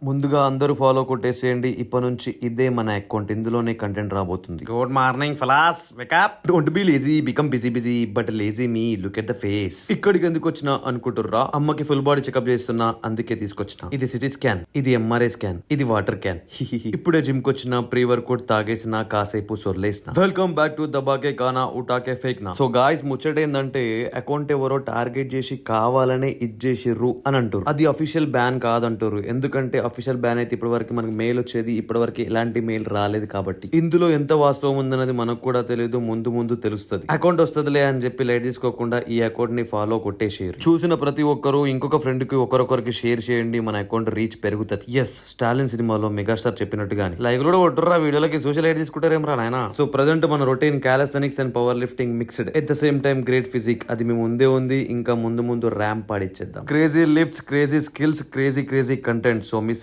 ముందుగా అందరూ ఫాలో కొట్టేసేయండి. ఇప్పటి నుంచి ఇదే మన అకౌంట్. ఇందులోనే కంటెంట్ రాబోతుంది. Good morning fellas, wake up. Don't be lazy, become busy but lazy me. Look at the face. ఇక్కడికి ఎందుకు వచ్చినా అనుకుంటుర్రా? అమ్మకి ఫుల్ బాడీ చెకప్ చేస్తున్నా, అందుకే తీసుకొచ్చిన. ఇది సిటీ స్కాన్, ఇది ఎంఆర్ఐ స్కాన్, ఇది వాటర్ క్యాన్. ఇప్పుడే జిమ్ కి వచ్చిన, ప్రీ వర్కౌట్ తాగేసిన, కాసేపు సొర్లేసిన. వెల్కమ్ బ్యాక్ టు దబాకే కానా ఉటాకే ఫేక్ నా. సో గాయ్స్, ముచ్చట ఏంటంటే అకౌంట్ ఎవరో టార్గెట్ చేసి కావాలనే ఇచ్చేసిర్రు అని అంటారు. అది అఫీషియల్ బ్యాన్ కాదంటారు. ఎందుకంటే అఫీషియల్ బ్యాన్ అయితే ఇప్పటి వరకు మనకు మెయిల్ వచ్చేది, ఇప్పటి వరకు ఎలాంటి మెయిల్ రాలేదు కాబట్టి. ఇందులో ఎంత వాస్తవం ఉందన్నది మనకు కూడా తెలియదు, ముందు ముందు తెలుస్తుంది. అకౌంట్ వస్తుందిలే అని చెప్పి లైట్ తీసుకోకుండా ఈ అకౌంట్ ని ఫాలో కొట్టేసేయరు. చూసిన ప్రతి ఒక్కరు ఇంకొక ఫ్రెండ్ కి ఒకరొకరికి షేర్ చేయండి, మన అకౌంట్ రీచ్ పెరుగుతుంది. ఎస్, స్టాలిన్ సినిమాలో మెగాస్టార్ చెప్పినట్టుగాని లైక్ కూడా కొట్టురా, వీడియోలకి సోషల్ లైట్ తీసుకుంటారేం రా నాయన. సో ప్రజెంట్ మన routine calisthenics and power lifting mixed at the same time great physique, అది మీ ముందే ఉంది. ఇంకా ముందు ముందు ర్యాంప్ పాడిచ్చేద్దాం. Crazy lifts, crazy skills, crazy content. So miss